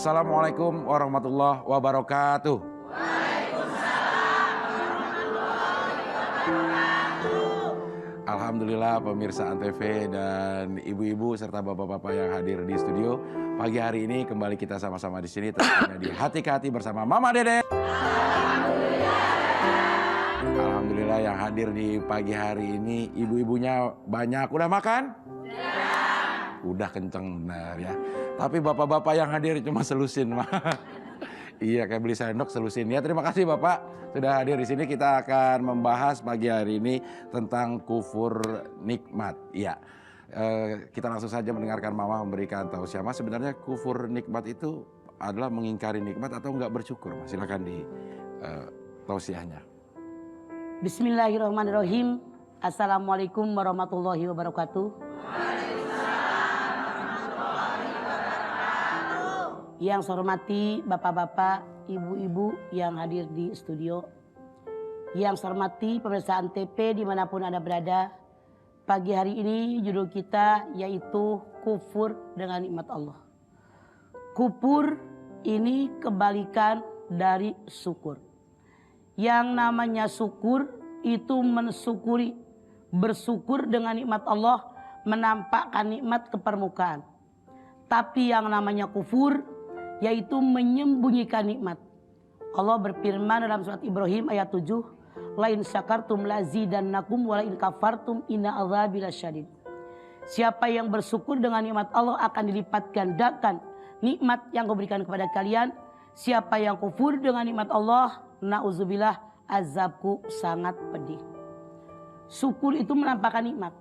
Assalamualaikum warahmatullahi wabarakatuh. Alhamdulillah pemirsa Antv dan ibu-ibu serta bapak-bapak yang hadir di studio. Pagi hari ini kembali kita sama-sama di sini tentunya di Hati ke Hati bersama Mama Dede. Alhamdulillah yang hadir di pagi hari ini ibu-ibunya banyak. Udah makan? Udah kenceng benar ya. Tapi bapak-bapak yang hadir cuma selusin. Iya, kayak beli sendok selusin ya. Terima kasih Bapak sudah hadir di sini. Kita akan membahas pagi hari ini tentang kufur nikmat. Iya. Kita langsung saja mendengarkan Mama memberikan tausiah. Mas, sebenarnya kufur nikmat itu adalah mengingkari nikmat atau enggak bersyukur? Mas, silakan di tausiahnya. Bismillahirrahmanirrahim. Assalamualaikum warahmatullahi wabarakatuh. Yang saya hormati bapak-bapak, ibu-ibu yang hadir di studio. Yang saya hormati pemirsa Antv dimanapun Anda berada. Pagi hari ini judul kita yaitu kufur dengan nikmat Allah. Kufur ini kebalikan dari syukur. Yang namanya syukur itu mensyukuri, bersyukur dengan nikmat Allah, menampakkan nikmat ke permukaan. Tapi yang namanya kufur yaitu menyembunyikan nikmat. Allah berfirman dalam surat Ibrahim ayat 7, "La in syakartum lazidannakum wa la in kafartum inna adzabi lasyadid." Siapa yang bersyukur dengan nikmat Allah akan dilipat gandakan nikmat yang Kau berikan kepada kalian. Siapa yang kufur dengan nikmat Allah, nauzubillah, azabku sangat pedih. Syukur itu menampakkan nikmat.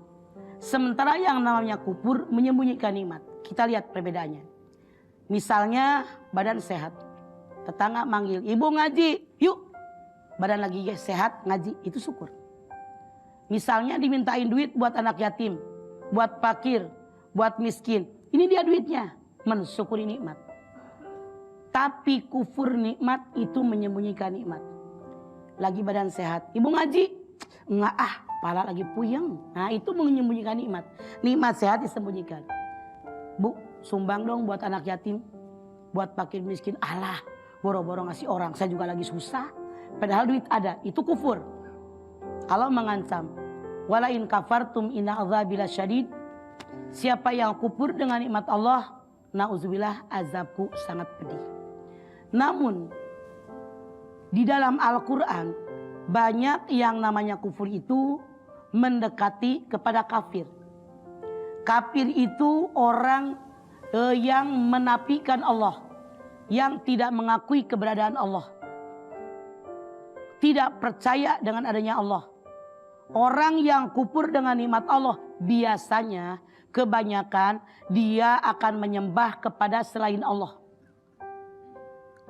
Sementara yang namanya kufur menyembunyikan nikmat. Kita lihat perbedaannya. Misalnya badan sehat, tetangga manggil, "Ibu ngaji, yuk." Badan lagi sehat, ngaji, itu syukur. Misalnya dimintain duit buat anak yatim, buat fakir, buat miskin. Ini dia duitnya, mensyukuri nikmat. Tapi kufur nikmat itu menyembunyikan nikmat. Lagi badan sehat, "Ibu ngaji." "Enggak pala lagi puyeng." Nah, itu menyembunyikan nikmat. Nikmat sehat disembunyikan. "Bu, sumbang dong buat anak yatim, buat fakir miskin." "Alah, boro-boro ngasih orang, saya juga lagi susah." Padahal duit ada, itu kufur. Allah mengancam, "Wala in kafartum inna adzabi lasyadid." Siapa yang kufur dengan nikmat Allah, nauzubillah, azabku sangat pedih. Namun di dalam Al-Quran banyak yang namanya kufur itu mendekati kepada kafir. Kafir itu orang yang menafikan Allah, yang tidak mengakui keberadaan Allah, tidak percaya dengan adanya Allah. Orang yang kufur dengan nikmat Allah biasanya kebanyakan dia akan menyembah kepada selain Allah.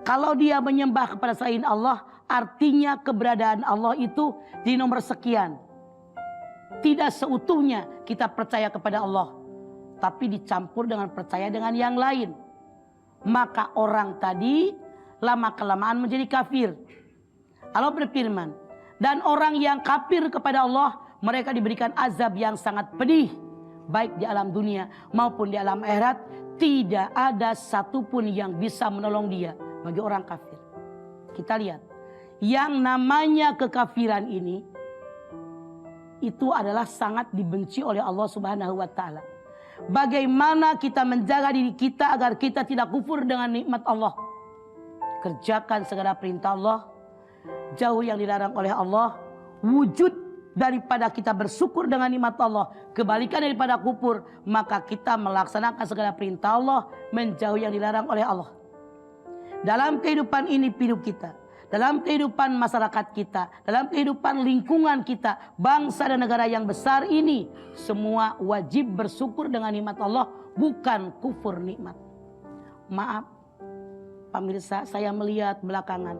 Kalau dia menyembah kepada selain Allah, artinya keberadaan Allah itu di nomor sekian. Tidak seutuhnya kita percaya kepada Allah, tapi dicampur dengan percaya dengan yang lain. Maka orang tadi lama-kelamaan menjadi kafir. Allah berfirman, "Dan orang yang kafir kepada Allah, mereka diberikan azab yang sangat pedih, baik di alam dunia maupun di alam akhirat. Tidak ada satupun yang bisa menolong dia." Bagi orang kafir, kita lihat yang namanya kekafiran ini itu adalah sangat dibenci oleh Allah Subhanahu wa Ta'ala. Bagaimana kita menjaga diri kita agar kita tidak kufur dengan nikmat Allah? Kerjakan segala perintah Allah, jauh yang dilarang oleh Allah. Wujud daripada kita bersyukur dengan nikmat Allah, kebalikan daripada kufur. Maka kita melaksanakan segala perintah Allah, menjauh yang dilarang oleh Allah. Dalam kehidupan ini, hidup kita, dalam kehidupan masyarakat kita, dalam kehidupan lingkungan kita, bangsa dan negara yang besar ini, semua wajib bersyukur dengan nikmat Allah, bukan kufur nikmat. Maaf, pemirsa, saya melihat belakangan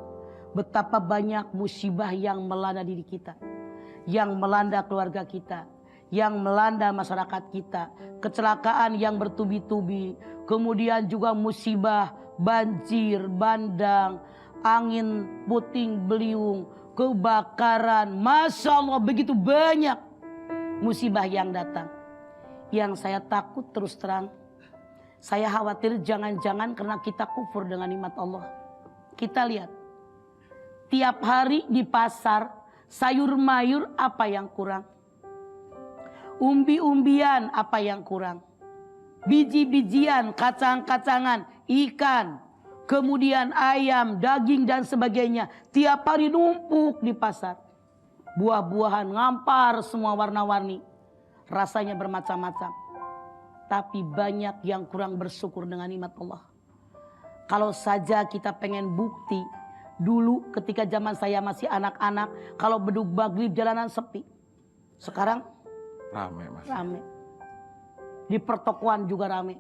betapa banyak musibah yang melanda diri kita, yang melanda keluarga kita, yang melanda masyarakat kita, kecelakaan yang bertubi-tubi, kemudian juga musibah, banjir, bandang, angin puting beliung, kebakaran. Masya Allah, begitu banyak musibah yang datang. Yang saya takut terus terang, Saya khawatir jangan-jangan karena kita kufur dengan nikmat Allah. Kita lihat, tiap hari di pasar sayur mayur apa yang kurang? Umbi-umbian apa yang kurang? Biji-bijian, kacang-kacangan, ikan, kemudian ayam, daging dan sebagainya. Tiap hari numpuk di pasar. Buah-buahan ngampar semua warna-warni. Rasanya bermacam-macam. Tapi banyak yang kurang bersyukur dengan nikmat Allah. Kalau saja kita pengen bukti. Dulu ketika zaman saya masih anak-anak, kalau beduk maghrib jalanan sepi. Sekarang Rame Mas. rame. Di pertokoan juga rame.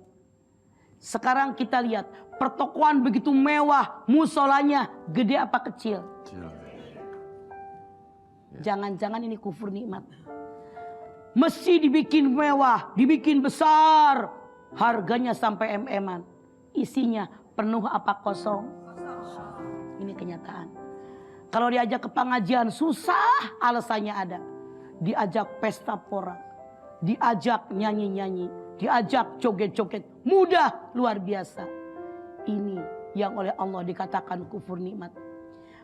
Sekarang kita lihat pertokoan begitu mewah, musolanya gede apa kecil? Kecil. Jangan-jangan ini kufur nikmat. Mesti dibikin mewah, dibikin besar, harganya sampai em-eman. Isinya penuh apa kosong? Ini kenyataan. Kalau diajak ke pengajian susah, alasannya ada. Diajak pesta pora, diajak nyanyi-nyanyi, diajak joget-joget, mudah luar biasa. Ini yang oleh Allah dikatakan kufur nikmat.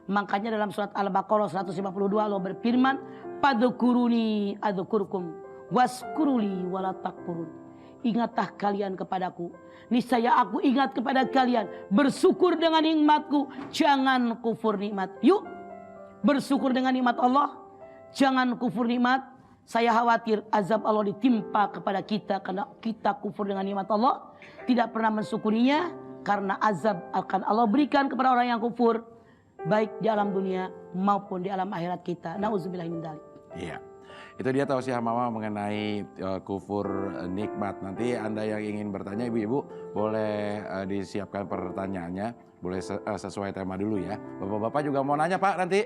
Makanya dalam surat Al-Baqarah 152 Allah berfirman, "Fadhkuruni adzkurkum waskuruli wala takfurun." Ingatlah kalian kepadaku, niscaya aku ingat kepada kalian. Bersyukur dengan nikmatku, jangan kufur nikmat. Yuk, bersyukur dengan nikmat Allah, jangan kufur nikmat. Saya khawatir azab Allah ditimpa kepada kita karena kita kufur dengan nikmat Allah, tidak pernah mensyukurinya, karena azab akan Allah berikan kepada orang yang kufur, baik di alam dunia maupun di alam akhirat kita. Nauzubillah min dzalik. Iya. Itu dia tausiah Mama mengenai kufur nikmat. Nanti Anda yang ingin bertanya, ibu-ibu boleh disiapkan pertanyaannya. Boleh sesuai tema dulu ya. Bapak-bapak juga mau nanya Pak nanti.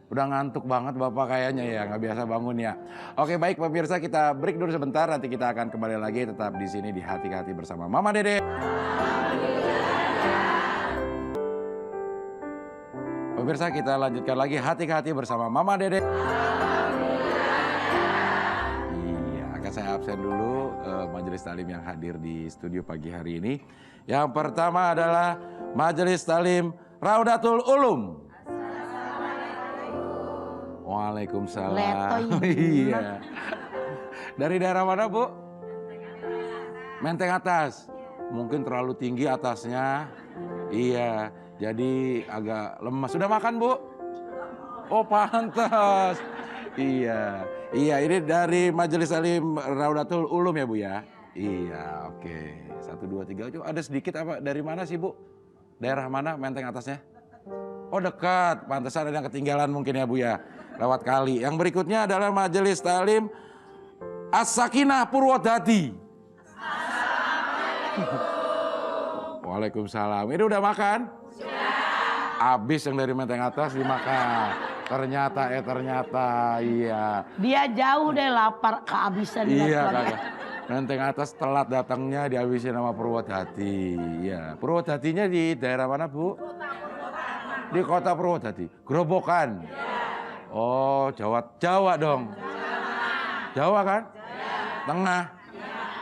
Udah ngantuk banget Bapak kayaknya ya, nggak biasa bangun ya. Oke baik pemirsa, kita break dulu sebentar. Nanti kita akan kembali lagi tetap di sini di Hati ke Hati bersama Mama Dede. Pemirsa, kita lanjutkan lagi Hati ke Hati bersama Mama Dede. Saya absen dulu majelis talim yang hadir di studio pagi hari ini. Yang pertama adalah Majelis Talim Raudatul Ulum. Waalaikumsalam. Iya. Dari daerah mana Bu? Menteng Atas. Mungkin terlalu tinggi atasnya. Iya. Jadi agak lemas. Sudah makan Bu? Oh pantas. Iya. Iya, ini dari Majelis Talim Raudatul Ulum ya Bu ya? Iya, oke. 1, 2, 3. Coba ada sedikit apa? Dari mana sih Bu? Daerah mana Menteng Atasnya? Oh dekat, pantesan ada yang ketinggalan mungkin ya Bu ya. Lewat kali. Yang berikutnya adalah Majelis Talim As-Sakinah Purwodadi. Waalaikumsalam. Ini udah makan? Sudah. Abis yang dari Menteng Atas dimakan. Ternyata iya. Dia jauh deh lapar kehabisan. Iya kakak. Menteng Atas telat datangnya dihabisin sama Purwodadi. Iya. Purwodadinya di daerah mana Bu? Di kota Purwodadi. Grobogan. Oh Jawa dong. Jawa kan? Tengah.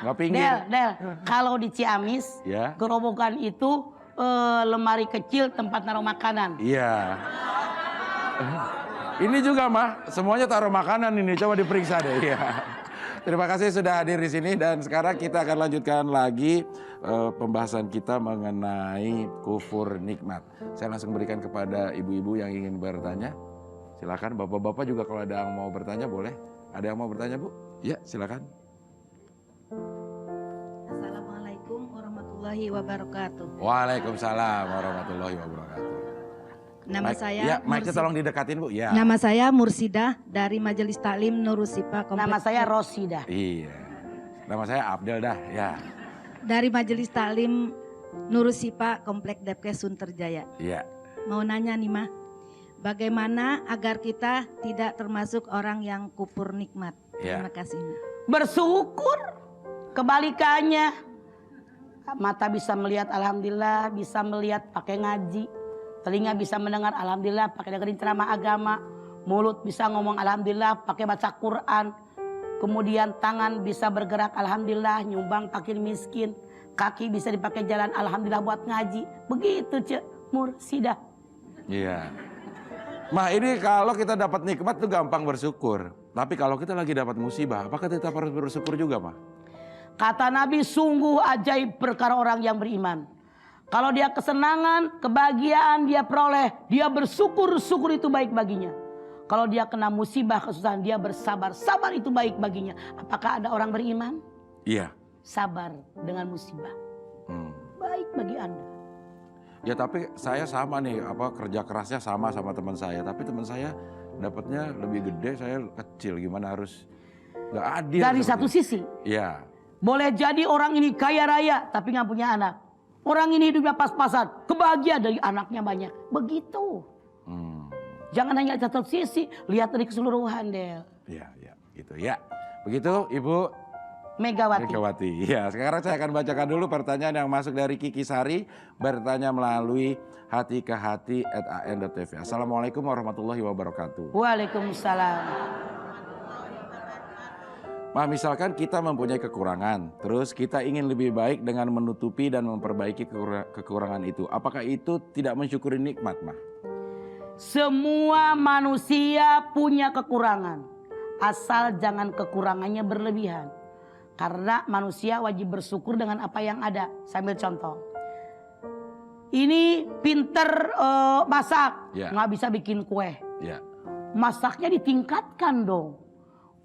Nggak pinggir. Del. Kalau di Ciamis, ya. Grobogan itu lemari kecil tempat naruh makanan. Iya. Ini juga mah, semuanya taruh makanan ini. Coba diperiksa deh. Ya. Terima kasih sudah hadir di sini dan sekarang kita akan lanjutkan lagi pembahasan kita mengenai kufur nikmat. Saya langsung berikan kepada ibu-ibu yang ingin bertanya. Silakan, bapak-bapak juga kalau ada yang mau bertanya boleh. Ada yang mau bertanya Bu? Ya, silakan. Assalamualaikum warahmatullahi wabarakatuh. Waalaikumsalam warahmatullahi wabarakatuh. Nama saya ya, mic-nya tolong didekatin Bu. Ya. Nama saya Mursidah dari Majelis Taklim Nurul Sipa. Nama saya Rosidah. Iya. Nama saya Abdel dah, ya. Dari Majelis Taklim Nurul Sipa Komplek Depkes Sunterjaya. Iya. Mau nanya nih Mah, bagaimana agar kita tidak termasuk orang yang kufur nikmat? Ya. Terima kasih. Bersyukur, kebalikannya. Mata bisa melihat, alhamdulillah, bisa melihat pakai ngaji. Telinga bisa mendengar, alhamdulillah, pakai dengerin ceramah agama. Mulut bisa ngomong, alhamdulillah, pakai baca Quran. Kemudian tangan bisa bergerak, alhamdulillah, nyumbang fakir miskin. Kaki bisa dipakai jalan, alhamdulillah buat ngaji. Begitu Cek Mursidah. Iya. Mah ini kalau kita dapat nikmat tuh gampang bersyukur. Tapi kalau kita lagi dapat musibah, apakah kita harus bersyukur juga, Mah? Kata Nabi, sungguh ajaib perkara orang yang beriman. Kalau dia kesenangan, kebahagiaan dia peroleh, dia bersyukur, syukur itu baik baginya. Kalau dia kena musibah, kesusahan, dia bersabar, sabar itu baik baginya. Apakah ada orang beriman? Iya. Sabar dengan musibah. Baik bagi Anda. Ya tapi saya sama nih, kerja kerasnya sama teman saya. Tapi teman saya dapatnya lebih gede, saya kecil. Gimana harus nggak adil. Dari satu sisi. Iya. Boleh jadi orang ini kaya raya tapi nggak punya anak. Orang ini hidupnya pas-pasan, kebahagiaan dari anaknya banyak. Begitu. Jangan hanya satu sisi, lihat dari keseluruhan, Del. Iya, gitu ya. Begitu, Ibu Megawati. Ya, sekarang saya akan bacakan dulu pertanyaan yang masuk dari Kiki Sari, bertanya melalui hatikehati@an.tv. Assalamualaikum warahmatullahi wabarakatuh. Waalaikumsalam. Mah, misalkan kita mempunyai kekurangan, terus kita ingin lebih baik dengan menutupi dan memperbaiki kekurangan itu. Apakah itu tidak mensyukuri nikmat, Mah? Semua manusia punya kekurangan, asal jangan kekurangannya berlebihan. Karena manusia wajib bersyukur dengan apa yang ada. Sambil contoh. Ini pinter masak, nggak bisa bikin kue. Masaknya ditingkatkan dong.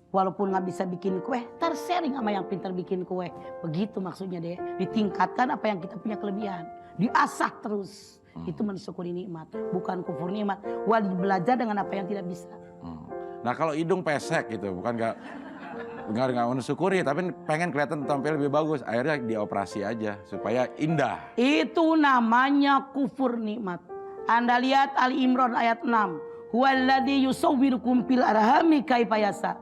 Walaupun nggak bisa bikin kue, sharing sama yang pinter bikin kue. Begitu maksudnya deh. Ditingkatkan apa yang kita punya kelebihan. Diasah terus. Itu mensyukuri nikmat, bukan kufur nikmat. Wajib belajar dengan apa yang tidak bisa. Nah kalau hidung pesek gitu, bukan nggak mensyukuri, tapi pengen kelihatan tampil lebih bagus, akhirnya dioperasi aja supaya indah. Itu namanya kufur nikmat. Anda lihat Ali Imran ayat 6. Huwallazi yusawwirukum fil arhami kaifa yasha.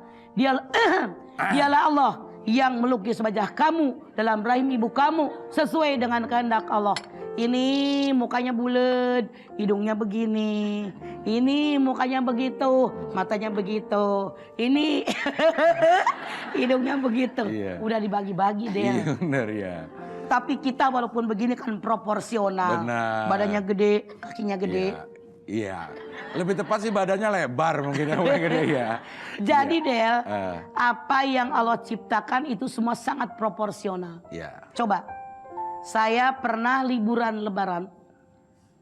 Dialah Allah yang melukis wajah kamu dalam rahim ibu kamu sesuai dengan kehendak Allah. Ini mukanya bulat, hidungnya begini. Ini mukanya begitu, matanya begitu. Ini hidungnya begitu. Iya. Udah dibagi-bagi deh. Iya benar ya. Tapi kita walaupun begini kan proporsional. Benar. Badannya gede, kakinya gede. Iya. Lebih tepat sih badannya lebar mungkin yang gede ya. Jadi Del, apa yang Allah ciptakan itu semua sangat proporsional. Iya. Coba. Saya pernah liburan lebaran.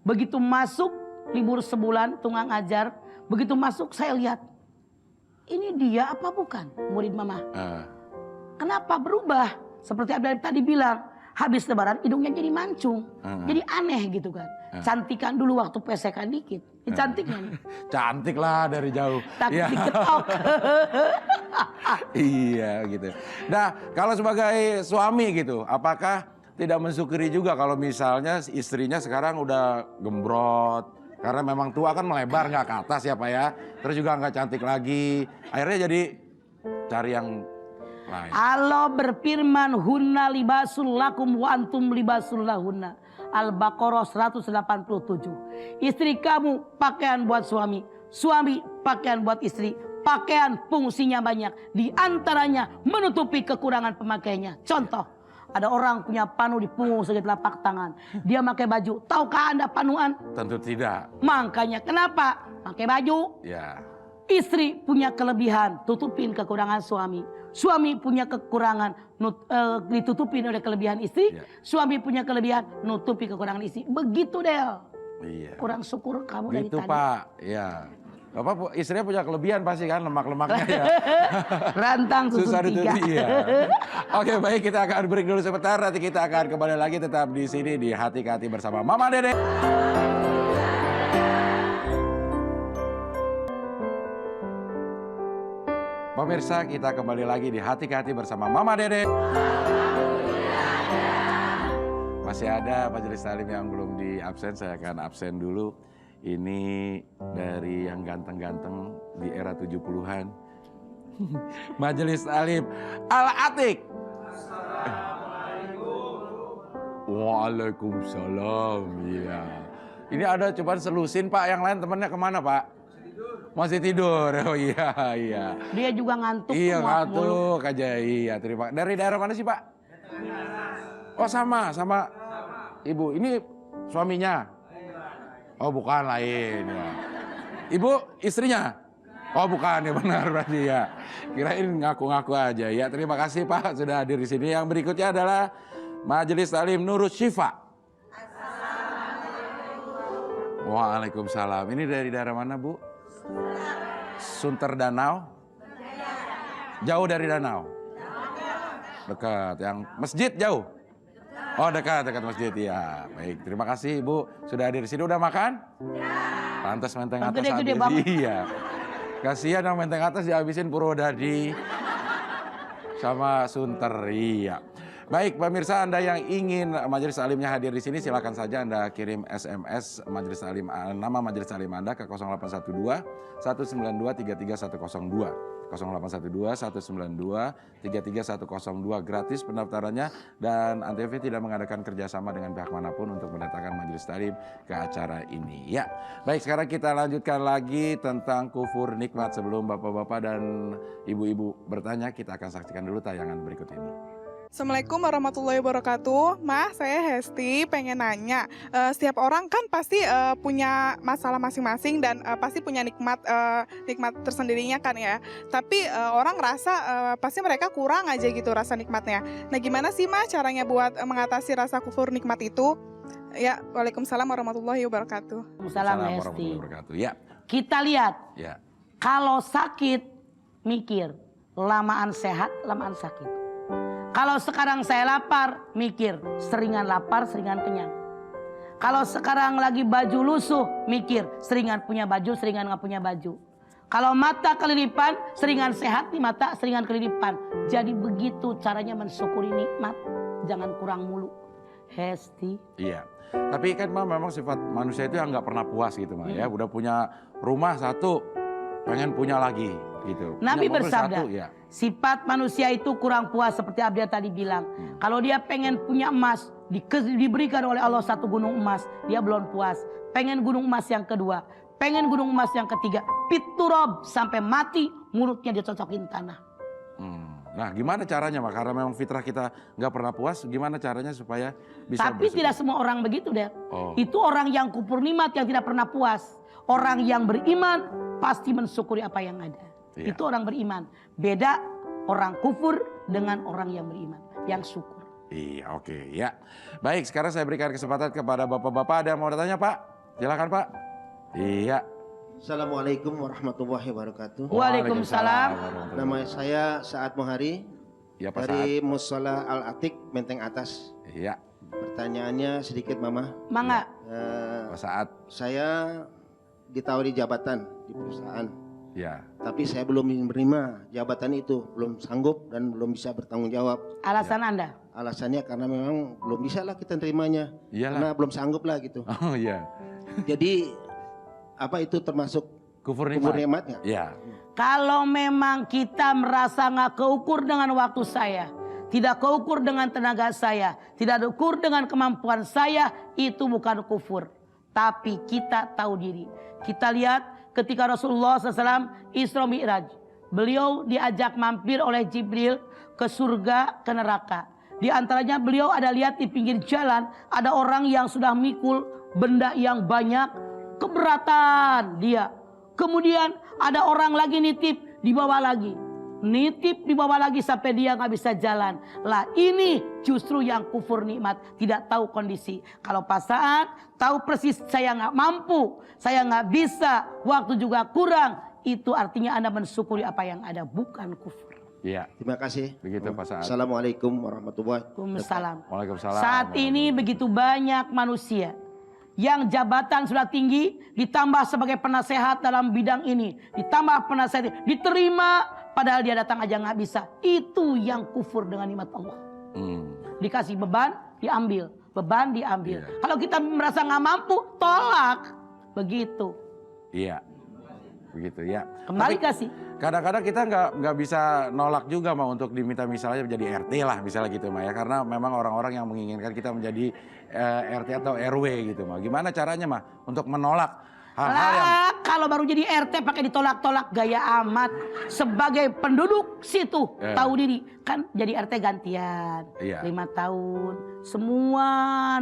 Begitu masuk libur sebulan tunggang ajar. Begitu masuk saya lihat. Ini dia apa bukan murid mama? Kenapa berubah? Seperti Abdul tadi bilang. Habis lebaran hidungnya jadi mancung. Jadi aneh gitu kan. Cantikan dulu waktu pesekan dikit. Ini cantiknya nih. Cantik lah dari jauh. Tapi ya. diketok. Iya gitu. Nah kalau sebagai suami gitu, apakah tidak mensyukuri juga kalau misalnya istrinya sekarang udah gembrot? Karena memang tua kan melebar nggak ke atas ya Pak ya. Terus juga nggak cantik lagi. Akhirnya jadi cari yang lain. Allah berfirman, hunna libasul lakum wa antum libasul lahunna. Al-Baqarah 187. Istri kamu pakaian buat suami, suami pakaian buat istri. Pakaian fungsinya banyak, di antaranya menutupi kekurangan pemakaiannya. Contoh, ada orang punya panu di punggung segede telapak tangan. Dia pakai baju. Tahukah Anda panuan? Tentu tidak. Makanya kenapa? Pakai baju. Ya. Istri punya kelebihan, tutupin kekurangan suami. Suami punya kekurangan, ditutupin oleh kelebihan istri. Ya. Suami punya kelebihan, nutupi kekurangan istri. Begitu Del. Iya. Kurang syukur kamu dari Gitu tadi. Pak, ya. Bapak istrinya punya kelebihan pasti kan, lemak-lemaknya ya. Rantang susun Susah 3. ditutupi ya. Oke baik, kita akan break dulu sebentar. Nanti kita akan kembali lagi tetap di sini di Hati ke Hati bersama Mama Dede. Pemirsa, kita kembali lagi di Hati ke Hati bersama Mama Dede. Masih ada majelis taklim yang belum di absen, saya akan absen dulu. Ini dari yang ganteng-ganteng di era 70-an. Majelis taklim Al-Atik. Waalaikumsalam. Iya. Ini ada cobaan selusin Pak, yang lain temannya kemana Pak? Masih tidur. Oh iya, iya. Dia juga ngantuk. Iya tuh, ngantuk aja. Iya, terima. Dari daerah mana sih Pak? Oh sama ibu. Ini suaminya? Oh bukan, lain ya. Ibu istrinya? Oh bukan, ya benar berarti ya. Kirain ngaku-ngaku aja ya. Terima kasih Pak sudah hadir di sini. Yang berikutnya adalah Majelis Taklim Nurus Syifa. Waalaikumsalam. Ini dari daerah mana Bu? Sunter Danau? Jauh dari danau? Dekat. Yang masjid jauh? Oh dekat masjid ya. Baik, terima kasih Ibu sudah hadir di sini. Udah makan? Pantas menteng atas Gede-gede, habis. Iya. Kasihan yang menteng atas dihabisin Purwodadi sama Sunter. Iya. Baik, pemirsa Anda yang ingin Majelis Taklimnya hadir di sini, silakan saja Anda kirim SMS Majelis Taklim, nama Majelis Taklim Anda ke 0812 192 33102. 0812 192 33102, gratis pendaftarannya, dan Antv tidak mengadakan kerjasama dengan pihak manapun untuk mendatangkan Majelis Taklim ke acara ini. Ya, baik, sekarang kita lanjutkan lagi tentang kufur nikmat. Sebelum bapak-bapak dan ibu-ibu bertanya, kita akan saksikan dulu tayangan berikut ini. Assalamualaikum warahmatullahi wabarakatuh. Ma, saya Hesti, pengen nanya. Setiap orang kan pasti punya masalah masing-masing dan pasti punya nikmat tersendirinya kan ya. Tapi orang rasa pasti mereka kurang aja gitu rasa nikmatnya. Nah, gimana sih Ma caranya buat mengatasi rasa kufur nikmat itu? Ya, waalaikumsalam warahmatullahi wabarakatuh. Assalamualaikum warahmatullahi wabarakatuh. Ya. Kita lihat, Ya. kalau sakit mikir, lamaan sehat, lamaan sakit. Kalau sekarang saya lapar, mikir, seringan lapar, seringan kenyang. Kalau sekarang lagi baju lusuh, mikir, seringan punya baju, seringan nggak punya baju. Kalau mata kelilipan, seringan sehat di mata, seringan kelilipan. Jadi begitu caranya mensyukuri nikmat, jangan kurang mulu. Hesti. Iya. Tapi kan Ma, memang sifat manusia itu yang nggak pernah puas gitu Ma ya. Udah punya rumah satu, pengen punya lagi gitu. Nabi Punya mobil bersabda, satu, ya. sifat manusia itu kurang puas seperti Abdia tadi bilang. Kalau dia pengen punya emas, diberikan oleh Allah satu gunung emas, dia belum puas. Pengen gunung emas yang kedua, pengen gunung emas yang ketiga, piturob sampai mati mulutnya dicocokin tanah. Nah, gimana caranya Ma? Karena memang fitrah kita nggak pernah puas, gimana caranya supaya bisa Tapi bersyukur? tidak semua orang begitu deh. Oh. Itu orang yang kufur nikmat yang tidak pernah puas. Orang yang beriman pasti mensyukuri apa yang ada. Iya. Itu orang beriman. Beda orang kufur dengan orang yang beriman, yang syukur. Iya, oke, ya. Baik, sekarang saya berikan kesempatan kepada bapak-bapak. Ada yang mau bertanya, Pak? Silakan, Pak. Iya. Assalamualaikum warahmatullahi wabarakatuh. Waalaikumsalam. Nama saya Saad Mohari Ya, Pak Saad. dari Mushola Al-Atik, Menteng Atas. Iya, Pertanyaannya sedikit, Mama. Mangga. Pak Saad. Saya ditawari jabatan di perusahaan, Ya. tapi saya belum menerima jabatan itu, belum sanggup dan belum bisa bertanggung jawab. Alasan Anda? Alasannya karena memang belum bisa lah kita nerimanya, Iyalah. karena belum sanggup lah gitu. Oh, iya. Jadi apa itu termasuk Kufur kufur nikmat. nikmatnya? Iya. Kalau memang kita merasa nggak keukur dengan waktu saya, tidak keukur dengan tenaga saya, tidak keukur dengan kemampuan saya, itu bukan kufur. Tapi kita tahu diri. Kita lihat ketika Rasulullah SAW Isra Mi'raj. Beliau diajak mampir oleh Jibril ke surga, ke neraka. Di antaranya beliau ada lihat di pinggir jalan, ada orang yang sudah mikul benda yang banyak, keberatan dia. Kemudian ada orang lagi nitip, dibawa lagi. Nitip dibawa lagi sampai dia nggak bisa jalan. Lah ini justru yang kufur nikmat, tidak tahu kondisi. Kalau pas saat tahu persis saya nggak mampu, saya nggak bisa, waktu juga kurang, itu artinya Anda mensyukuri apa yang ada, bukan kufur. Iya. Terima kasih. Begitu, Pak Saad. Assalamualaikum warahmatullahi wabarakatuh. Waalaikumsalam. Waalaikumsalam. Saat ini begitu banyak manusia yang jabatan sudah tinggi, ditambah sebagai penasehat dalam bidang ini, ditambah penasehat diterima, padahal dia datang aja nggak bisa. Itu yang kufur dengan nikmat Allah. Dikasih beban, diambil, beban diambil. Iya. Kalau kita merasa nggak mampu, tolak, begitu. Iya. Begitu ya. Kembali Tapi kasih. kadang-kadang kita nggak bisa nolak juga Ma untuk diminta misalnya menjadi RT lah misalnya gitu Ma ya, karena memang orang-orang yang menginginkan kita menjadi RT atau RW gitu Ma. Gimana caranya Ma untuk menolak Hal-hal yang Lah, kalau baru jadi RT pakai ditolak-tolak gaya amat. Sebagai penduduk situ tahu diri kan jadi RT gantian. Iya. 5 tahun. Semua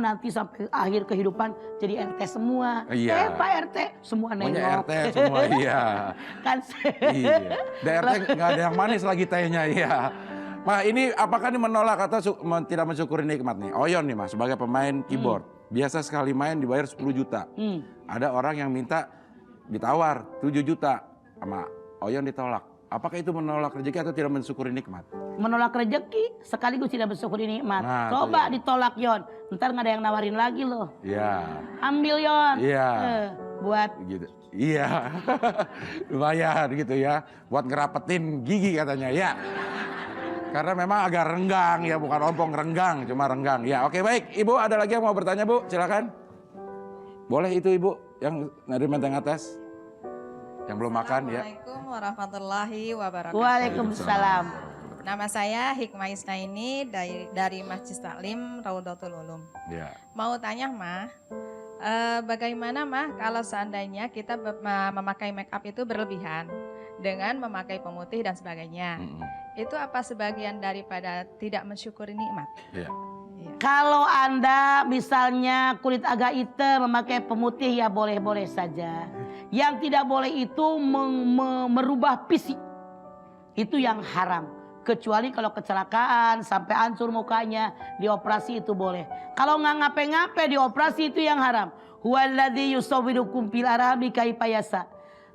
nanti sampai akhir kehidupan jadi RT semua. Iya. Pak RT semua punya nengok. RT semua, iya. Kan Iya. Di RT nggak ada yang manis lagi tehnya, iya. Ma, ini apakah ini menolak atau tidak mensyukuri nikmat nih? Oyon nih Mas, sebagai pemain keyboard. Biasa sekali main dibayar 10 juta. Ada orang yang minta ditawar 7 juta sama Oyon ditolak. Apakah itu menolak rezeki atau tidak mensyukuri nikmat? Menolak rezeki sekaligus tidak bersyukuri nikmat. Nah, Coba itu ya. ditolak Yon, ntar nggak ada yang nawarin lagi loh. Iya. Ambil Yon. Iya. Buat Gitu. Iya. Lumayan gitu ya. Buat ngerapetin gigi katanya ya. Karena memang agak renggang ya, bukan ompong, renggang, cuma renggang. Ya, oke baik. Ibu ada lagi yang mau bertanya, Bu? Silakan. Boleh itu Ibu yang dari menteng atas. Yang belum makan ya. Assalamualaikum warahmatullahi wabarakatuh. Waalaikumsalam. Nama saya Hikmah Isnaini dari Masjid Taklim Raudatul Ulum. Ya. Mau tanya Mah, bagaimana Mah kalau seandainya kita memakai make up itu berlebihan dengan memakai pemutih dan sebagainya. Itu apa sebagian daripada tidak mensyukuri nikmat? Iya. Kalau Anda misalnya kulit agak hitam memakai pemutih ya boleh-boleh saja. Yang tidak boleh itu merubah fisik. Itu yang haram. Kecuali kalau kecelakaan sampai hancur mukanya dioperasi itu boleh. Kalau nggak ngape-ngape dioperasi itu yang haram. Huwaladzi yusawwirukum fil arhami kaifa yasha.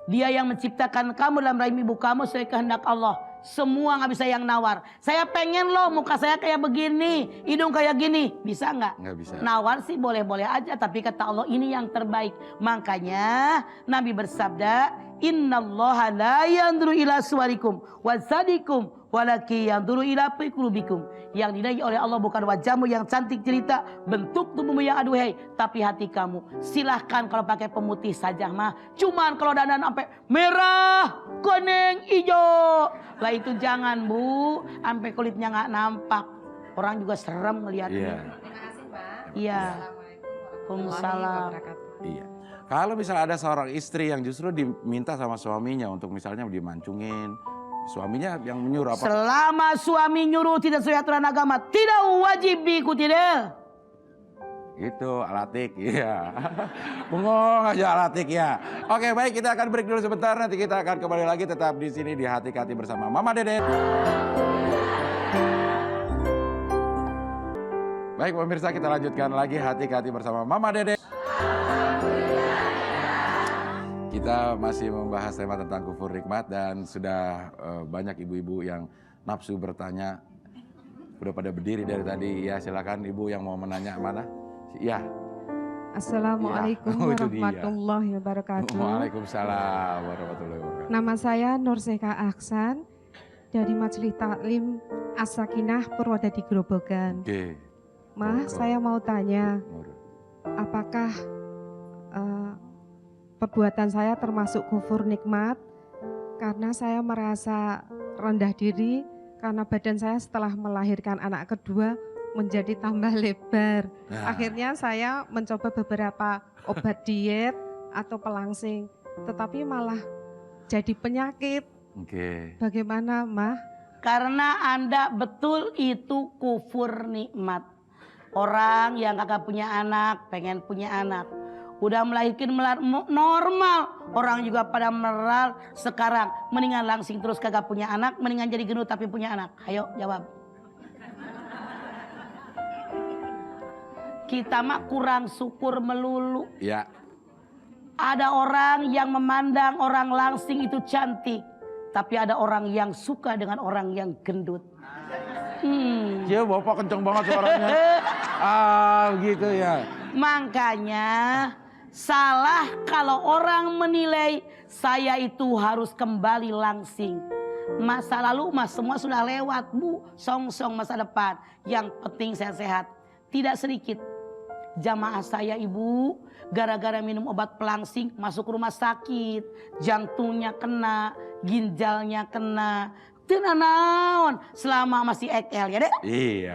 Dia yang menciptakan kamu dalam rahim ibu kamu sesuai kehendak Allah. Semua nggak bisa yang nawar. Saya pengen loh muka saya kayak begini, hidung kayak gini, bisa nggak? Nggak bisa. Nawar sih boleh-boleh aja, tapi kata Allah ini yang terbaik. Makanya Nabi bersabda, Innallaha la yanzuru ila suwarikum wazadikum walaki yanzuru ila qulubikum. Yang dinilai oleh Allah bukan wajahmu yang cantik cerita, bentuk tubuhmu yang aduhai, tapi hati kamu. Silahkan kalau pakai pemutih saja mah. Cuman kalau dandan sampai merah, kuning, hijau, lah itu jangan Bu, sampai kulitnya nggak nampak. Orang juga serem Iya. ngelihatnya. Terima kasih Mbak. Iya. Assalamualaikum warahmatullahi Waalaikumsalam. wabarakatuh. Iya. Kalau misalnya ada seorang istri yang justru diminta sama suaminya untuk misalnya dimancungin, suaminya yang menyuruh apa? Selama suami nyuruh tidak sesuai aturan agama, tidak wajib diikuti deh. Gitu, alatik, iya. Bengong aja alatik ya. Oke baik, kita akan break dulu sebentar. Nanti kita akan kembali lagi tetap di sini di Hati-Hati bersama Mama Dede. Baik pemirsa, kita lanjutkan lagi Hati-Hati bersama Mama Dede. Kita masih membahas tema tentang kufur nikmat dan sudah banyak ibu-ibu yang nafsu bertanya. Udah pada berdiri dari tadi. Ya silakan ibu yang mau menanya mana? Ya. Assalamualaikum Ya, itu dia. warahmatullahi wabarakatuh. Waalaikumsalam warahmatullahi wabarakatuh. Nama saya Nur Seka Aksan dari Majelis Taklim As-Sakinah Purwodadi Grobogan. Oke. Mah, saya mau tanya, Nur. apakah perbuatan saya termasuk kufur nikmat? Karena saya merasa rendah diri karena badan saya setelah melahirkan anak kedua menjadi tambah lebar. Nah. Akhirnya saya mencoba beberapa obat diet atau pelangsing, tetapi malah jadi penyakit. Oke. Bagaimana, Mah? Karena Anda betul itu kufur nikmat. Orang yang kagak punya anak, pengen punya anak. Udah melahirkan normal. Orang juga pada meral sekarang. Mendingan langsing terus kagak punya anak. Mendingan jadi gendut tapi punya anak. Ayo jawab. Kita mah kurang syukur melulu. Ya. Ada orang yang memandang orang langsing itu cantik. Tapi ada orang yang suka dengan orang yang gendut. Ya bapak kenceng banget suaranya. Gitu ya. Makanya salah kalau orang menilai saya itu harus kembali langsing. Masa lalu mas semua sudah lewat Bu. Song-song masa depan. Yang penting saya sehat. Tidak sedikit jamaah saya ibu gara-gara minum obat pelangsing masuk rumah sakit. Jantungnya kena, ginjalnya kena. Tenanaon selama masih XL ya deh. Iya.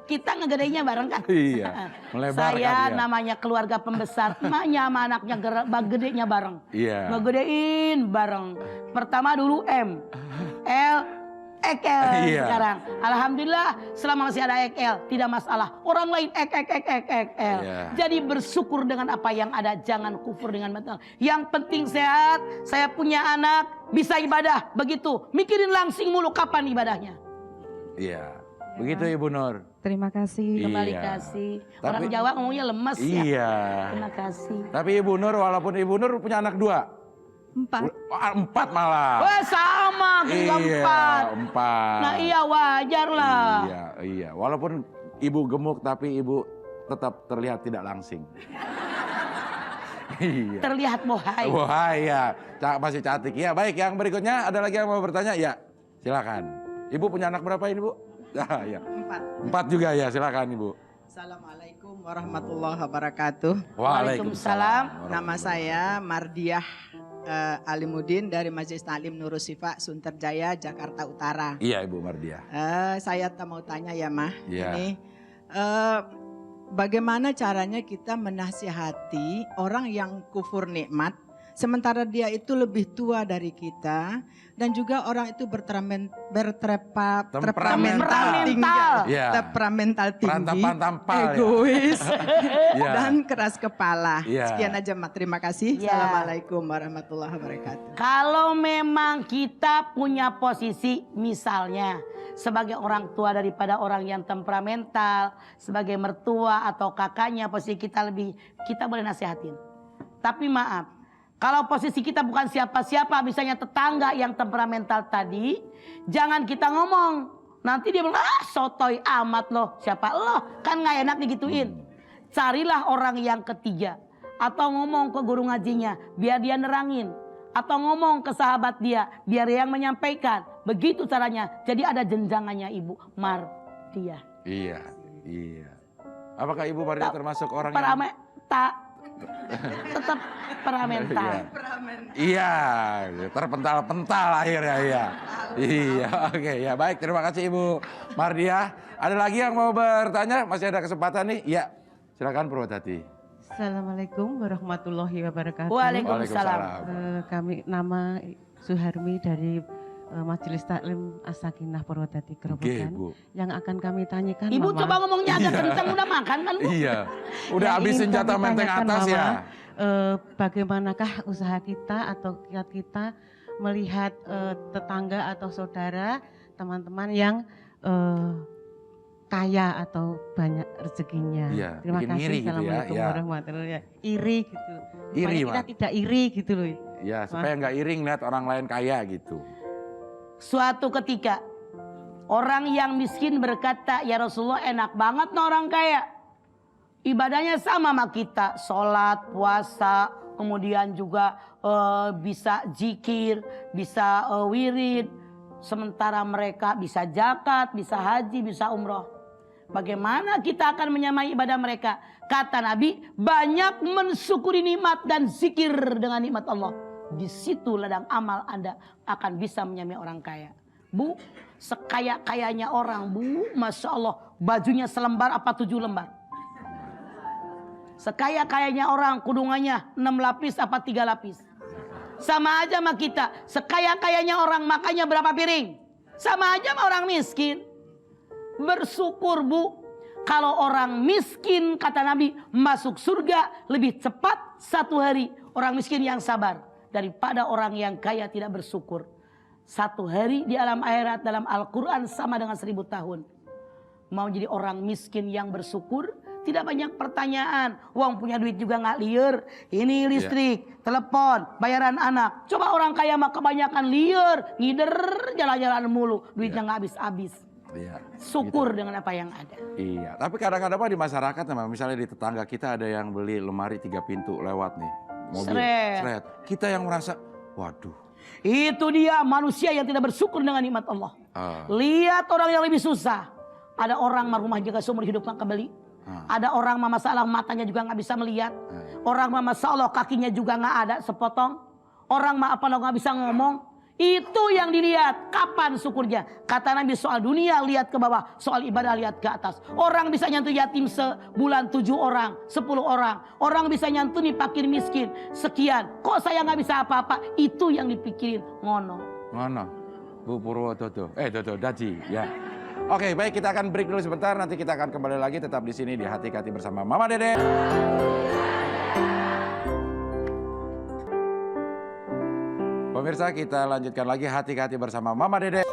Kita ngegedenya bareng kan? Iya, melebarkan Saya ya. namanya keluarga pembesar, emaknya sama anaknya gedenya bareng. Iya. Ngegedein bareng. Pertama dulu M, L, XL Iya. sekarang. Alhamdulillah selama masih ada XL tidak masalah. Orang lain XL. Iya. Jadi bersyukur dengan apa yang ada, jangan kufur dengan mental. Yang penting sehat, saya punya anak, bisa ibadah. Begitu, mikirin langsing mulu kapan ibadahnya. Iya. Begitu Ibu Nur. Terima kasih. Kembali Iya. kasih. Tapi- Orang Jawa ngomongnya lemes ya. Iya. Terima kasih. Tapi Ibu Nur, walaupun Ibu Nur punya anak 2. 4. 4 malah. Wah sama, kita empat. 4. Nah iya wajar lah. Iya. Walaupun Ibu gemuk tapi Ibu tetap terlihat tidak langsing. Iya. Terlihat bohai. Wah iya, masih cantik. Ya baik, yang berikutnya ada lagi yang mau bertanya? Ya, silakan. Ibu punya anak berapa ini Bu? Ya. 4 juga ya, silakan Ibu. Assalamualaikum warahmatullahi wabarakatuh. Waalaikumsalam. Nama saya Mardiah Alimuddin dari Majelis Taklim Nurus Sifa Sunterjaya, Jakarta Utara. Iya Ibu Mardiah. Saya mau tanya ya Mah, Iya. ini bagaimana caranya kita menasihati orang yang kufur nikmat, sementara dia itu lebih tua dari kita dan juga orang itu Temperamental. Iya. temperamental tinggi, Perantap-pantampal ya. egois, Iya. dan keras kepala. Iya. Sekian aja Mak, terima kasih. Iya. Assalamualaikum warahmatullahi wabarakatuh. Kalau memang kita punya posisi misalnya sebagai orang tua daripada orang yang temperamental, sebagai mertua atau kakaknya posisi kita boleh nasihatin. Tapi maaf, kalau posisi kita bukan siapa-siapa, misalnya tetangga yang temperamental tadi, jangan kita ngomong. Nanti dia bilang, sotoy amat loh, siapa lo? Kan gak enak digituin. Carilah orang yang ketiga. Atau ngomong ke guru ngajinya, biar dia nerangin. Atau ngomong ke sahabat dia, biar dia yang menyampaikan. Begitu caranya. Jadi ada jenjangannya Ibu Mardiah. Iya. Apakah Ibu Mardiah termasuk orang yang... Tetap peramental. Iya, terpental-pental akhirnya ya. Iya, oke ya baik, terima kasih Ibu Mardiah. Ada lagi yang mau bertanya? Masih ada kesempatan nih? Iya, silakan Purwatati. Assalamualaikum warahmatullahi wabarakatuh. Waalaikumsalam. Kami nama Suharmi dari Majelis Taklim As-Sakinah Purwodadi Oke Gerobokan. Bu. Yang akan kami tanyakan Ibu Mama, coba ngomongnya agak kencang, udah makan kan Bu? Iya, udah yang habisin ingin jatah kami menteng tanyakan, atas Mama, ya. bagaimanakah usaha kita atau kiat kita melihat tetangga atau saudara, teman-teman yang kaya atau banyak rezekinya. Iya, Terima bikin kasih. iri gitu ya, Assalamualaikum ya. warahmatullahi wabarakatuh. Iri gitu. Iri, Supaya kita Mak. tidak iri gitu loh. Ya, supaya nggak iring lihat orang lain kaya gitu. Suatu ketika orang yang miskin berkata, ya Rasulullah enak banget nih orang kaya. Ibadahnya sama sama kita, sholat, puasa, kemudian juga bisa zikir, bisa wirid. Sementara mereka bisa zakat, bisa haji, bisa umroh. Bagaimana kita akan menyamai ibadah mereka? Kata Nabi, banyak mensyukuri nikmat dan zikir dengan nikmat Allah. Di situ ladang amal Anda akan bisa menyamai orang kaya. Bu, sekaya-kayanya orang, Bu, Masya Allah, bajunya selembar apa 7 lembar? Sekaya-kayanya orang, kudungannya 6 lapis apa 3 lapis? Sama aja sama kita. Sekaya-kayanya orang, makannya berapa piring? Sama aja sama orang miskin. Bersyukur Bu, kalau orang miskin kata Nabi masuk surga lebih cepat 1 hari. Orang miskin yang sabar daripada orang yang kaya tidak bersyukur. 1 hari di alam akhirat dalam Al-Quran sama dengan 1000 tahun. Mau jadi orang miskin yang bersyukur, tidak banyak pertanyaan. Uang punya duit juga nggak liar. Ini listrik, telepon, bayaran anak. Coba orang kaya mah kebanyakan liar, ngider, jalan-jalan mulu, duitnya nggak habis-habis. Iya. Syukur dengan apa yang ada. Iya, tapi kadang-kadang Pak, di masyarakat memang misalnya di tetangga kita ada yang beli lemari 3 pintu lewat nih. Mobil, Seret. Kita yang merasa, waduh. Itu dia manusia yang tidak bersyukur dengan nikmat Allah. Lihat orang yang lebih susah. Ada orang mah rumah juga seumur hidup nggak kebeli. Ada orang mah masalah matanya juga nggak bisa melihat. Orang mah masalah kakinya juga nggak ada sepotong. Orang mah apa lo nggak bisa ngomong. Itu yang dilihat, kapan syukurnya. Kata Nabi soal dunia lihat ke bawah, soal ibadah lihat ke atas. Orang bisa nyentuh yatim sebulan 7 orang, 10 orang. Orang bisa nyentuh nih fakir miskin, sekian. Kok saya nggak bisa apa-apa? Itu yang dipikirin, ngono. Ngono. Bu Purwododo. Dodo Daji ya. Oke, baik, kita akan break dulu sebentar. Nanti kita akan kembali lagi tetap di sini di Hati-Hati bersama Mama Dede. Pemirsa, kita lanjutkan lagi Hati-Hati bersama Mama Dede.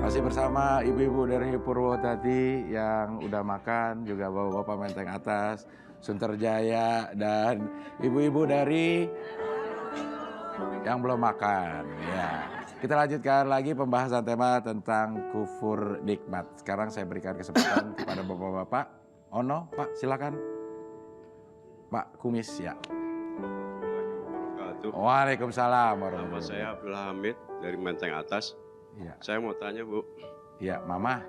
Masih bersama ibu-ibu dari Purwodadi yang udah makan, juga bapak-bapak Menteng Atas, Sunterjaya, dan ibu-ibu dari yang belum makan. Ya, kita lanjutkan lagi pembahasan tema tentang kufur nikmat. Sekarang saya berikan kesempatan kepada bapak-bapak. Ono, Pak, silakan. Pak Kumis ya. Waalaikumsalam Nama saya Abdul Hamid dari Menteng Atas. Ya. Saya mau tanya, Bu. Ya, Mama.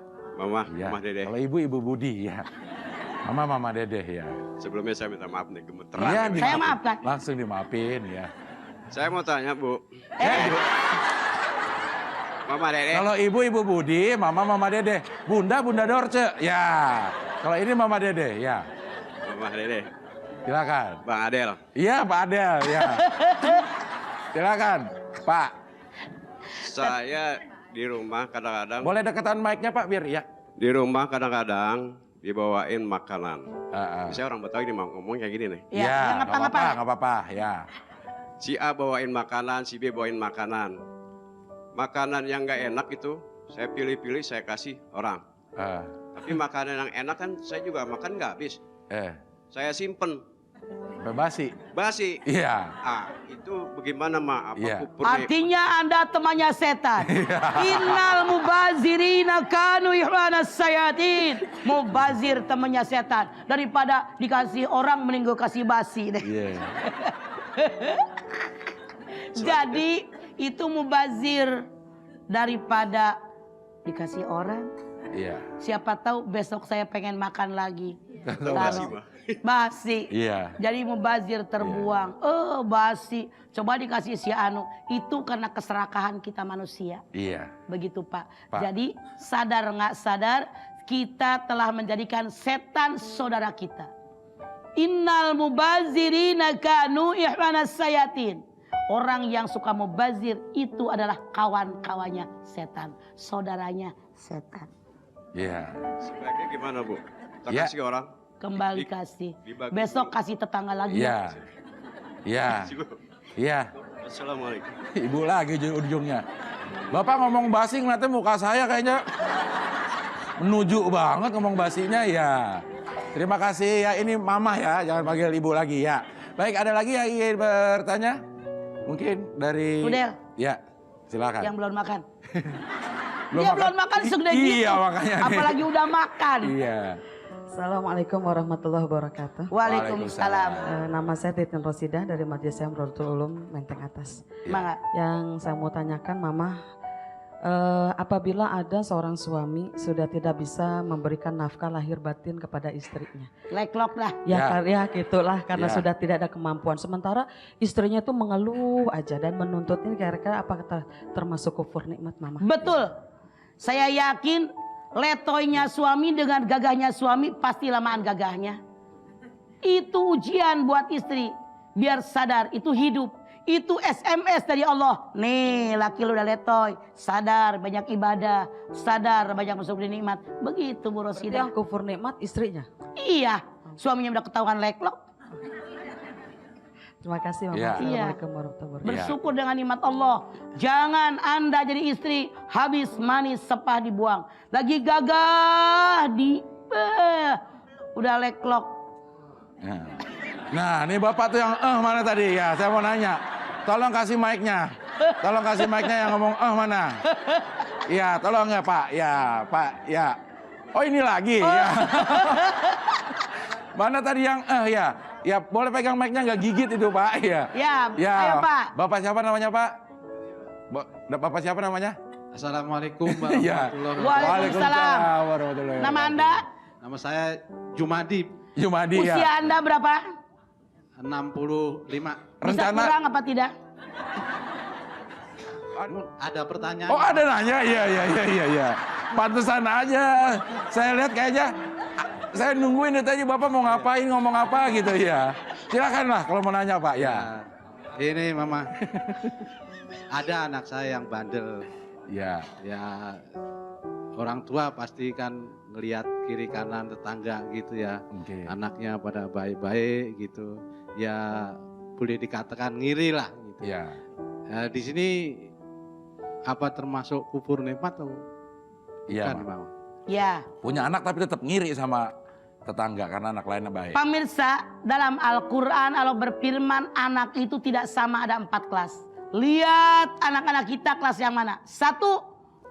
Ya. Mama Dede. Kalau Ibu Budi ya. Mama Dede ya. Sebelumnya saya minta maaf nih, gemeteran. Iya, Saya maafkan. Langsung dimaafin ya. Saya mau tanya, Bu. Mama Dede. Kalau Ibu Budi, Mama Dede. Bunda Dorce. Ya. Kalau ini Mama Dede ya. Mama Dede. Silakan. Bang Adel. Iya, Pak Adel ya. Silakan, Pak. Saya di rumah kadang-kadang. Boleh deketan mic-nya, Pak, biar ya. Di rumah kadang-kadang dibawain makanan. Saya orang Betawi mau ngomong kayak gini nih. Ya, nggak apa-apa, ya. Si A bawain makanan, si B bawain makanan. Makanan yang nggak enak itu saya pilih-pilih, saya kasih orang. Tapi makanan yang enak kan saya juga makan nggak habis. Saya simpen. Basi. Iya. Itu bagaimana, Ma? Apa kufur? Artinya Anda temannya setan. Innal mubazirina kanu ihwanas sayatin. Mubazir temannya setan. Daripada dikasih orang mending gue kasih basi deh. Jadi itu mubazir daripada dikasih orang. Iya. Siapa tahu besok saya pengen makan lagi. Basi. Iya. Jadi mubazir terbuang. Basi. Coba dikasih si anu. Itu karena keserakahan kita manusia. Iya. Begitu Pak. Jadi sadar nggak sadar kita telah menjadikan setan saudara kita. Innal mubazirina kanu ihwanas sayatin. Orang yang suka mubazir itu adalah kawan-kawannya setan. Saudaranya setan. Iya. Sebaiknya gimana, Bu? Kita kasih orang. Kembali kasih. Besok kasih tetangga lagi. Iya. Iya. Iya. Assalamualaikum. Ibu lagi ujungnya. Bapak ngomong basi ngeliatnya muka saya kayaknya menuju banget ngomong basinya ya. Terima kasih ya, ini Mama ya, jangan panggil Ibu lagi ya. Baik, ada lagi yang ingin bertanya? Mungkin dari... Udah. Ya, silakan. Yang belum makan. Belum makan segede gitu. Iya, makanya. Apalagi udah makan. Iya. Assalamualaikum warahmatullahi wabarakatuh. Waalaikumsalam. Nama saya Titin Rosida dari Majelis Rodatul Ulum Menteng Atas. Ya. Yang saya mau tanyakan, Mama, apabila ada seorang suami sudah tidak bisa memberikan nafkah lahir batin kepada istrinya. Leklok lah. Ya gitulah, karena sudah tidak ada kemampuan. Sementara istrinya itu mengeluh aja dan menuntut ini, kira-kira apakah termasuk kufur nikmat, Mama? Betul. Saya yakin letoynya suami dengan gagahnya suami pasti lamaan gagahnya. Itu ujian buat istri. Biar sadar itu hidup. Itu SMS dari Allah. Nih laki lu udah letoy. Sadar banyak ibadah. Sadar banyak masuk di nikmat. Begitu Bu Rosida. Yang kufur nikmat istrinya? Iya. Suaminya udah ketahuan leklok. Terima kasih, Mama. Iya. Assalamualaikum warahmatullahi wabarakatuh. Bersyukur dengan nikmat Allah. Jangan Anda jadi istri habis manis sepah dibuang. Lagi gagah udah leklok. Nah, ini Bapak tuh yang mana tadi ya? Saya mau nanya. Tolong kasih mic-nya. Tolong kasih mic-nya yang ngomong mana? Iya, tolong ya Pak. Ya, Pak. Ya. Oh, ini lagi ya. Mana tadi yang ya? Ya, boleh pegang mic-nya nggak gigit itu Pak. Ya. Ya, ayo Pak. Bapak siapa namanya Pak? Bapak siapa namanya? Assalamualaikum warahmatullahi wabarakatuh. Waalaikumsalam. Warahmatullahi Nama Anda? Nama saya Jumadi. Usia Anda berapa? 65. Bisa kurang apa tidak? Ada pertanyaan. Oh ada nanya, iya. Pantesan aja. Saya lihat kayaknya, saya nungguin itu aja Bapak mau ngapain, ngomong apa gitu ya. Silakanlah kalau mau nanya Pak ya. Ini Mama, ada anak saya yang bandel. Ya. Ya orang tua pasti kan ngelihat kiri kanan tetangga gitu ya. Okay. Anaknya pada baik-baik gitu. Ya boleh dikatakan ngiri lah gitu. Ya. Di sini apa termasuk kufur nikmat atau Iya, bukan, Mama? Ya. Punya anak tapi tetap ngiri sama tetangga karena anak lainnya baik. Pemirsa, dalam Al-Quran Allah berfirman anak itu tidak sama, ada 4 kelas. Lihat anak-anak kita kelas yang mana? 1,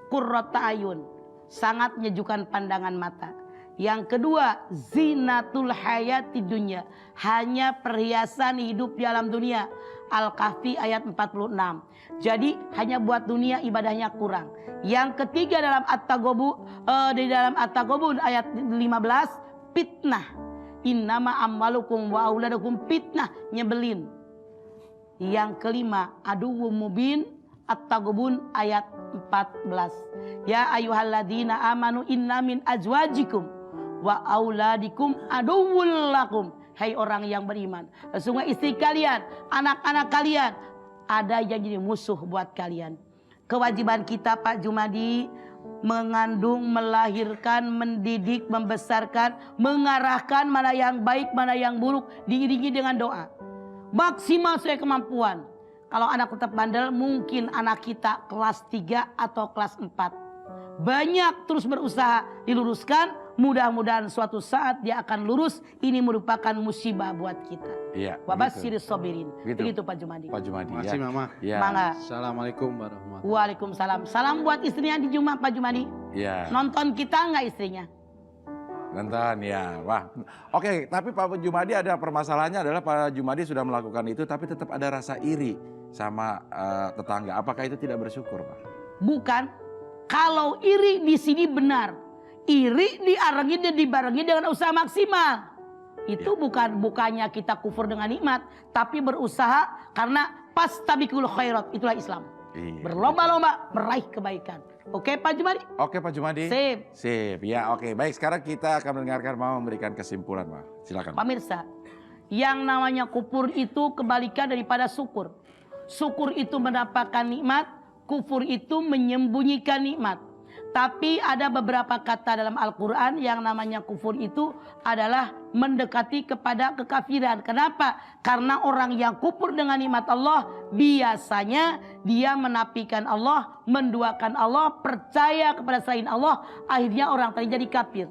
qurrata ayun, sangat menyejukkan pandangan mata. Yang kedua, zinatul hayati dunya, hanya perhiasan hidup di alam dunia. Al-Kahfi ayat 46. Jadi hanya buat dunia, ibadahnya kurang. Yang ketiga dalam At-Taghabun ayat 15, fitnah. Innama amwalukum wa auladukum fitnah, nyebelin. Yang kelima, aduwwum mubin, At-Taghabun ayat 14. Ya ayyuhalladzina amanu inna min azwajikum wa auladikum aduwwul lakum. Hai orang yang beriman, sesungguhnya istri kalian, anak-anak kalian ada yang jadi musuh buat kalian. Kewajiban kita Pak Jumadi mengandung, melahirkan, mendidik, membesarkan, mengarahkan mana yang baik, mana yang buruk, diiringi dengan doa. Maksimal sesuai kemampuan. Kalau anak tetap bandel, mungkin anak kita kelas 3 atau kelas 4. Banyak terus berusaha diluruskan. Mudah-mudahan suatu saat dia akan lurus. Ini merupakan musibah buat kita. Iya. Wabasyiris sabirin. Begitu Pak Jumadi. Pak Jumadi. Makasih ya. Mama. Ya. Mangga. Assalamualaikum warahmatullahi wabarakatuh. Waalaikumsalam. Salam buat istrinya di Jumat Pak Jumadi. Ya. Nonton kita nggak istrinya? Nonton ya. Wah. Oke, tapi Pak Jumadi ada permasalahannya adalah Pak Jumadi sudah melakukan itu tapi tetap ada rasa iri sama tetangga. Apakah itu tidak bersyukur, Pak? Bukan. Kalau iri di sini benar. Iri diarengi dan dibarengi dengan usaha maksimal. Itu bukannya kita kufur dengan nikmat, tapi berusaha karena pastabikul khairat, itulah Islam. Iya. Berlomba-lomba meraih kebaikan. Oke Pak Jumadi? Oke Pak Jumadi. Sip. Sip. Ya oke. Baik, sekarang kita akan mendengarkan Mama memberikan kesimpulan, Pak. Silakan. Pemirsa, yang namanya kufur itu kebalikan daripada syukur. Syukur itu mendapatkan nikmat, kufur itu menyembunyikan nikmat. Tapi ada beberapa kata dalam Al-Quran yang namanya kufur itu adalah mendekati kepada kekafiran. Kenapa? Karena orang yang kufur dengan nikmat Allah biasanya dia menafikan Allah, menduakan Allah, percaya kepada selain Allah. Akhirnya orang tadi jadi kafir.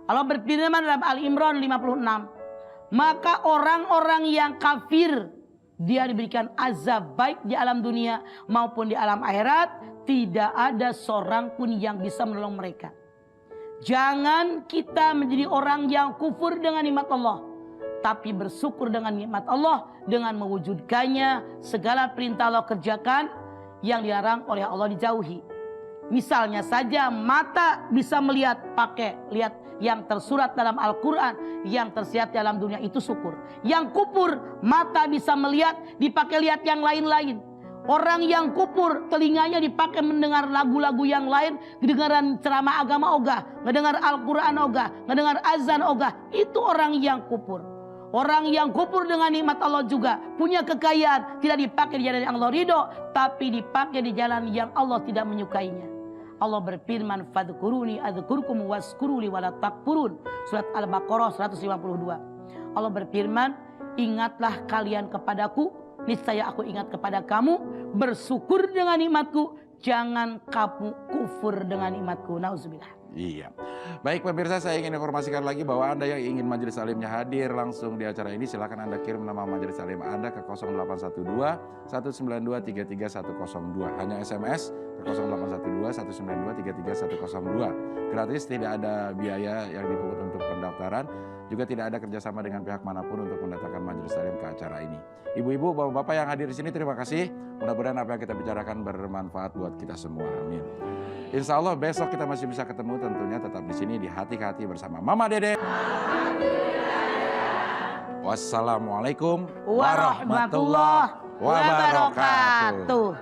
Allah berfirman dalam Al-Imran 56. Maka orang-orang yang kafir dia diberikan azab baik di alam dunia maupun di alam akhirat. Tidak ada seorang pun yang bisa menolong mereka. Jangan kita menjadi orang yang kufur dengan nikmat Allah, tapi bersyukur dengan nikmat Allah dengan mewujudkannya. Segala perintah Allah kerjakan, yang dilarang oleh Allah dijauhi. Misalnya saja mata bisa melihat, pakai lihat yang tersurat dalam Al-Quran, yang tersirat dalam dunia, itu syukur. Yang kufur mata bisa melihat, dipakai lihat yang lain-lain. Orang yang kufur telinganya dipakai mendengar lagu-lagu yang lain, kedengaran ceramah agama ogah, ngedengar Al-Quran ogah, ngedengar azan ogah. Itu orang yang kufur. Orang yang kufur dengan nikmat Allah juga punya kekayaan, tidak dipakai di jalan yang Allah ridho, tapi dipakai di jalan yang Allah tidak menyukainya. Allah berfirman, fadhkuruni adzkurkum waskuruli wala takfurun. Surat Al-Baqarah 152. Allah berfirman, ingatlah kalian kepadaku, niscaya aku ingat kepada kamu. Bersyukur dengan nikmatku, jangan kamu kufur dengan nikmatku. Nauzubillah. Iya. Baik pemirsa, saya ingin informasikan lagi bahwa Anda yang ingin majelis taklimnya hadir langsung di acara ini, silakan Anda kirim nama majelis taklim Anda ke 0812 192 33102. Hanya SMS ke 0812 192 33102. Gratis, tidak ada biaya yang dipungut untuk pendaftaran. Juga tidak ada kerjasama dengan pihak manapun untuk mendatangkan majelis taklim ke acara ini. Ibu-ibu, bapak-bapak yang hadir di sini, terima kasih. Mudah-mudahan apa yang kita bicarakan bermanfaat buat kita semua. Amin. Insya Allah besok kita masih bisa ketemu, tentunya tetap di sini di Hati ke Hati bersama Mama Dede. Wassalamualaikum warahmatullahi wabarakatuh.